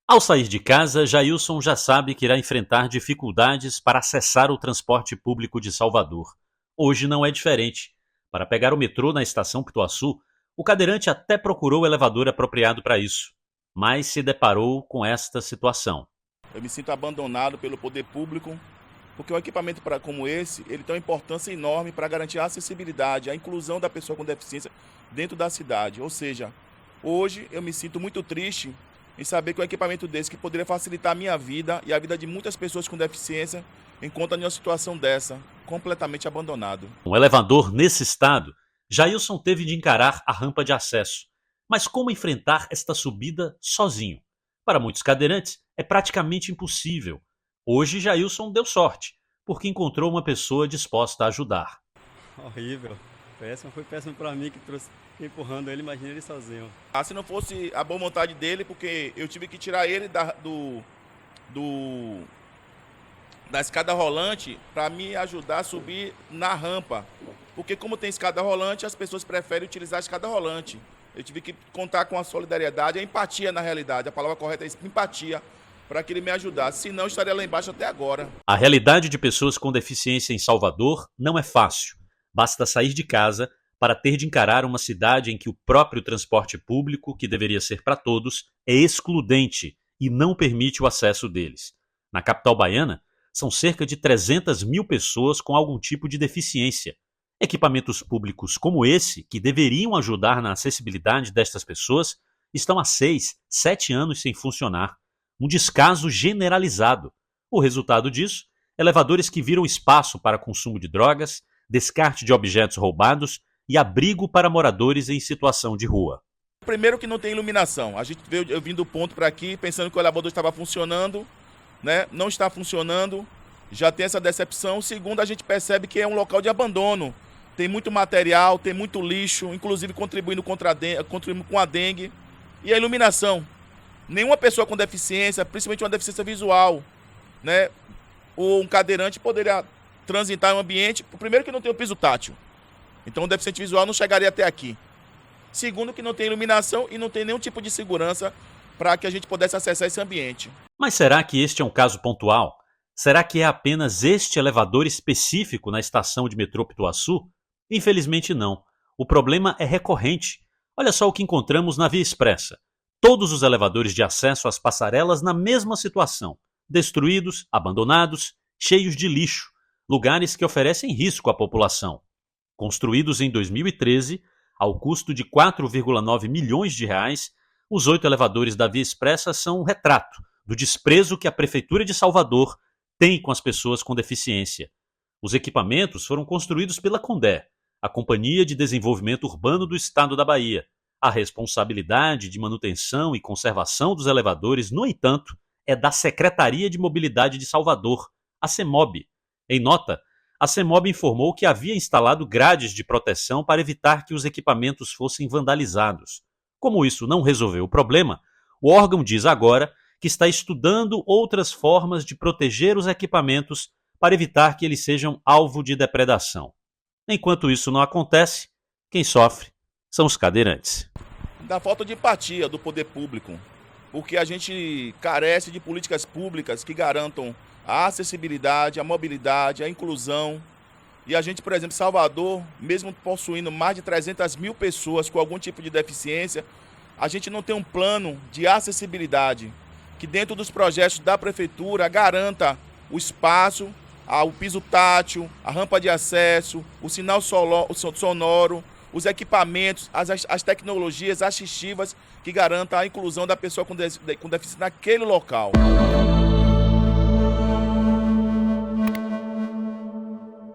Ao sair de casa, Jailson já sabe que irá enfrentar dificuldades para acessar o transporte público de Salvador. Hoje não é diferente. Para pegar o metrô na estação Pituaçu, o cadeirante até procurou o elevador apropriado para isso, mas se deparou com esta situação. Eu me sinto abandonado pelo poder público, porque um equipamento como esse, ele tem uma importância enorme para garantir a acessibilidade, a inclusão da pessoa com deficiência dentro da cidade. Ou seja, hoje eu me sinto muito triste em saber que um equipamento desse, que poderia facilitar a minha vida e a vida de muitas pessoas com deficiência, encontra em uma situação dessa, completamente abandonado. Um elevador nesse estado, Jailson teve de encarar a rampa de acesso. Mas como enfrentar esta subida sozinho? Para muitos cadeirantes, é praticamente impossível. Hoje, Jailson deu sorte, porque encontrou uma pessoa disposta a ajudar. Horrível. Péssimo, foi péssimo para mim que trouxe empurrando ele, imagina ele sozinho. Se não fosse a boa vontade dele, porque eu tive que tirar ele da escada rolante para me ajudar a subir na rampa. Porque como tem escada rolante, as pessoas preferem utilizar a escada rolante. Eu tive que contar com a solidariedade, a empatia na realidade, a palavra correta é empatia, para que ele me ajudasse, senão eu estaria lá embaixo até agora. A realidade de pessoas com deficiência em Salvador não é fácil. Basta sair de casa para ter de encarar uma cidade em que o próprio transporte público, que deveria ser para todos, é excludente e não permite o acesso deles. Na capital baiana, são cerca de 300 mil pessoas com algum tipo de deficiência. Equipamentos públicos como esse, que deveriam ajudar na acessibilidade destas pessoas, estão há 6, 7 anos sem funcionar. Um descaso generalizado. O resultado disso, elevadores que viram espaço para consumo de drogas, descarte de objetos roubados e abrigo para moradores em situação de rua. Primeiro que não tem iluminação. Eu vim do ponto para aqui pensando que o elevador estava funcionando, né? Não está funcionando, já tem essa decepção. Segundo, a gente percebe que é um local de abandono. Tem muito material, tem muito lixo, inclusive contribuindo com a dengue. E a iluminação. Nenhuma pessoa com deficiência, principalmente uma deficiência visual, né? Ou um cadeirante poderia transitar em um ambiente, primeiro que não tem o piso tátil. Então o deficiente visual não chegaria até aqui. Segundo que não tem iluminação e não tem nenhum tipo de segurança para que a gente pudesse acessar esse ambiente. Mas será que este é um caso pontual? Será que é apenas este elevador específico na estação de metrô Pituaçu? Infelizmente não. O problema é recorrente. Olha só o que encontramos na Via Expressa. Todos os elevadores de acesso às passarelas na mesma situação. Destruídos, abandonados, cheios de lixo. Lugares que oferecem risco à população. Construídos em 2013, ao custo de 4,9 milhões de reais, os 8 elevadores da Via Expressa são um retrato do desprezo que a Prefeitura de Salvador tem com as pessoas com deficiência. Os equipamentos foram construídos pela Condé, a Companhia de Desenvolvimento Urbano do Estado da Bahia. A responsabilidade de manutenção e conservação dos elevadores, no entanto, é da Secretaria de Mobilidade de Salvador, a CEMOB. Em nota, a CEMOB informou que havia instalado grades de proteção para evitar que os equipamentos fossem vandalizados. Como isso não resolveu o problema, o órgão diz agora que está estudando outras formas de proteger os equipamentos para evitar que eles sejam alvo de depredação. Enquanto isso não acontece, quem sofre são os cadeirantes. Da falta de empatia do poder público, porque a gente carece de políticas públicas que garantam a acessibilidade, a mobilidade, a inclusão. E a gente, por exemplo, Salvador, mesmo possuindo mais de 300 mil pessoas com algum tipo de deficiência, a gente não tem um plano de acessibilidade que dentro dos projetos da prefeitura garanta o espaço, o piso tátil, a rampa de acesso, o sinal sonoro, os equipamentos, as tecnologias assistivas que garantam a inclusão da pessoa com deficiência naquele local.